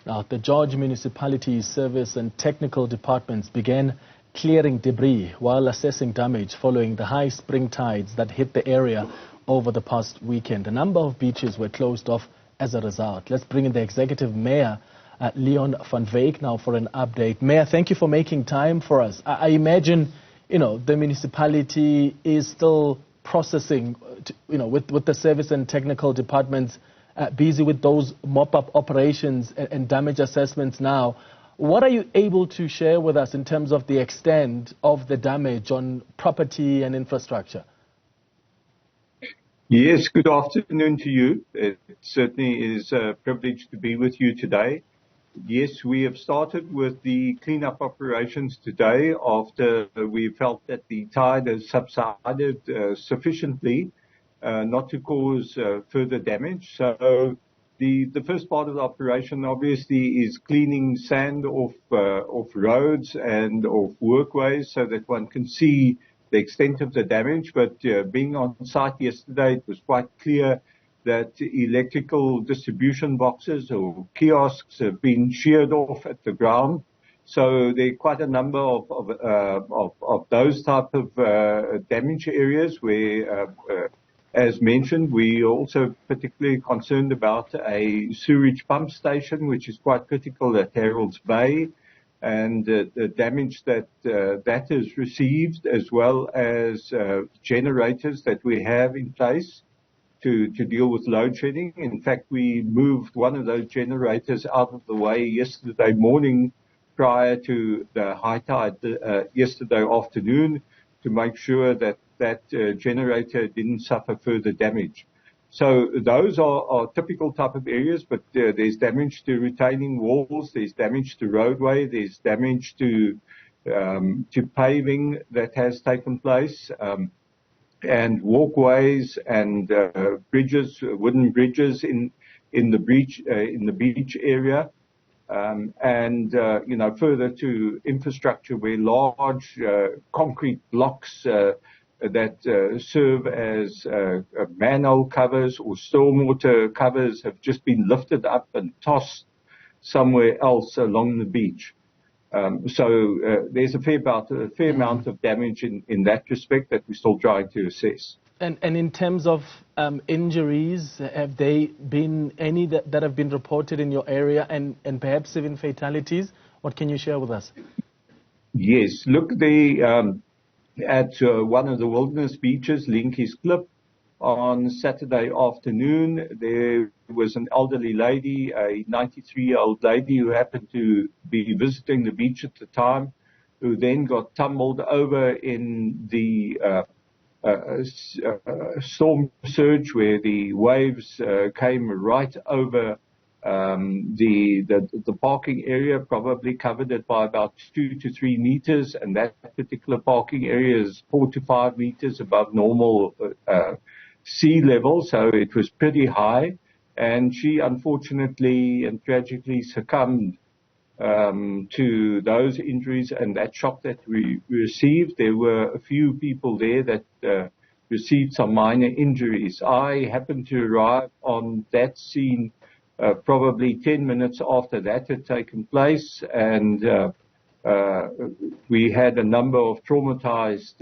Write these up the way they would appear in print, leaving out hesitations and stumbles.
Now, the George Municipality Service and Technical Departments began clearing debris while assessing damage following the high spring tides that hit the area over the past weekend. A number of beaches were closed off as a result. Let's bring in the Executive Mayor, Leon Van Vyk, now for an update. Mayor, thank you for making time for us. I imagine, the municipality is still processing, with the service and technical departments busy with those mop-up operations and damage assessments now. What are you able to share with us in terms of the extent of the damage on property and infrastructure? Yes, good afternoon to you. It certainly is a privilege to be with you today. Yes, we have started with the cleanup operations today after we felt that the tide has subsided sufficiently not to cause further damage. So the first part of the operation obviously is cleaning sand off roads and off workways so that one can see the extent of the damage. But being on site yesterday, it was quite clear that electrical distribution boxes or kiosks have been sheared off at the ground. So there are quite a number of those type of damage areas where, as mentioned, we are also particularly concerned about a sewage pump station, which is quite critical at Harold's Bay, and the damage that that has received, as well as generators that we have in place to deal with load shedding. In fact, we moved one of those generators out of the way yesterday morning prior to the high tide yesterday afternoon to make sure that that generator didn't suffer further damage. So those are typical type of areas, but there's damage to retaining walls, there's damage to roadway, there's damage to paving that has taken place, and walkways and bridges, wooden bridges in the beach area, and further to infrastructure where large concrete blocks that serve as manhole covers or stormwater covers have just been lifted up and tossed somewhere else along the beach. So there's a fair amount of damage in that respect that we're still trying to assess. And in terms of injuries, have there been any that have been reported in your area, and perhaps even fatalities? What can you share with us? Yes, look, at one of the wilderness beaches, Linky's Clip, on Saturday afternoon, there was an elderly lady, a 93-year-old lady who happened to be visiting the beach at the time, who then got tumbled over in the storm surge where the waves came right over the parking area, probably covered it by about 2 to 3 meters, and that particular parking area is 4 to 5 meters above normal sea level, so it was pretty high, and she unfortunately and tragically succumbed to those injuries and that shock that we received. There were a few people there that received some minor injuries. I happened to arrive on that scene probably 10 minutes after that had taken place, and we had a number of traumatized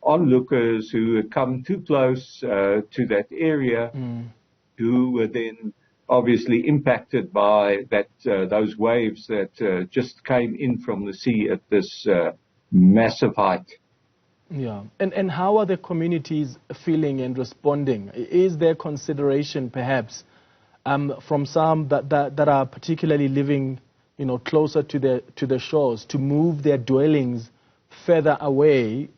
onlookers who had come too close to that area, who were then obviously impacted by those waves that just came in from the sea at this massive height. Yeah, and how are the communities feeling and responding? Is there consideration, perhaps, from some that are particularly living, closer to the shores, to move their dwellings further away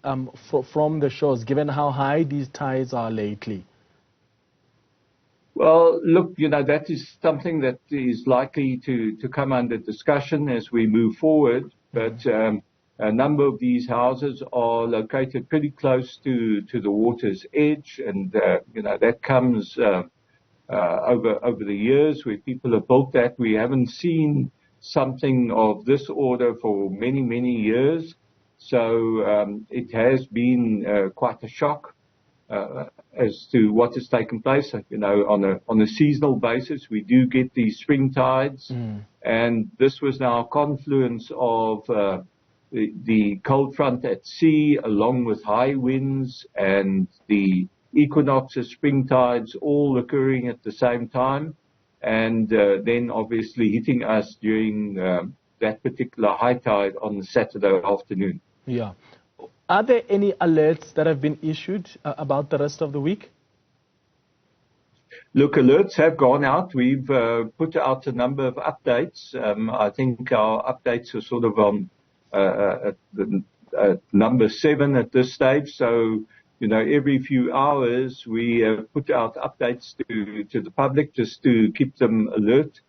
from the shores, given how high these tides are lately? Well, look, that is something that is likely to come under discussion as we move forward. But a number of these houses are located pretty close to the water's edge, and that comes over the years where people have built that. We haven't seen something of this order for many, many years. So it has been quite a shock as to what has taken place. On a seasonal basis, we do get these spring tides, And this was now a confluence of the cold front at sea, along with high winds and the equinoxes, spring tides, all occurring at the same time, and then obviously hitting us during that particular high tide on the Saturday afternoon. Yeah. Are there any alerts that have been issued about the rest of the week? Look, alerts have gone out. We've put out a number of updates. I think our updates are sort of on number 7 at this stage. So, every few hours we put out updates to the public just to keep them alert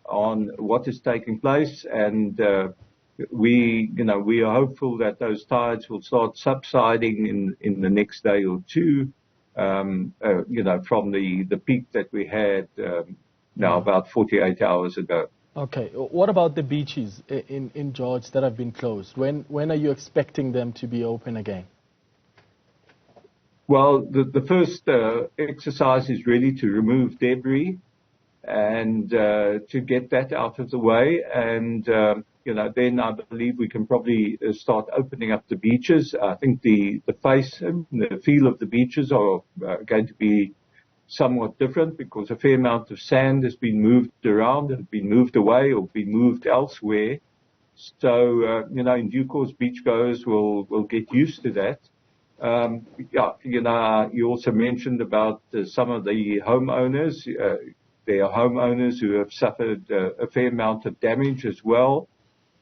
on what is taking place. And we are hopeful that those tides will start subsiding in the next day or two. From the peak that we had now about 48 hours ago. Okay. What about the beaches in George that have been closed? When are you expecting them to be open again? Well, the first exercise is really to remove debris and to get that out of the way. And, then I believe we can probably start opening up the beaches. I think the face and the feel of the beaches are going to be somewhat different because a fair amount of sand has been moved around and been moved away or been moved elsewhere. So, in due course, beachgoers will get used to that. You also mentioned about some of the homeowners. There are homeowners who have suffered a fair amount of damage as well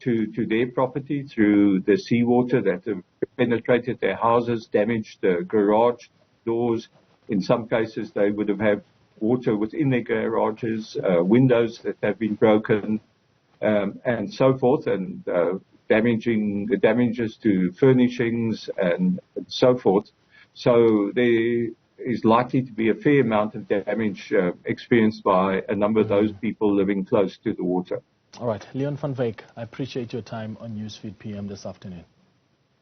to their property through the seawater that have penetrated their houses, damaged the garage doors. In some cases, they would have had water within their garages, windows that have been broken, and so forth, and damages to furnishings and so forth. So there is likely to be a fair amount of damage experienced by a number of those people living close to the water. All right. Leon Van Vyk, I appreciate your time on Newsfeed PM this afternoon.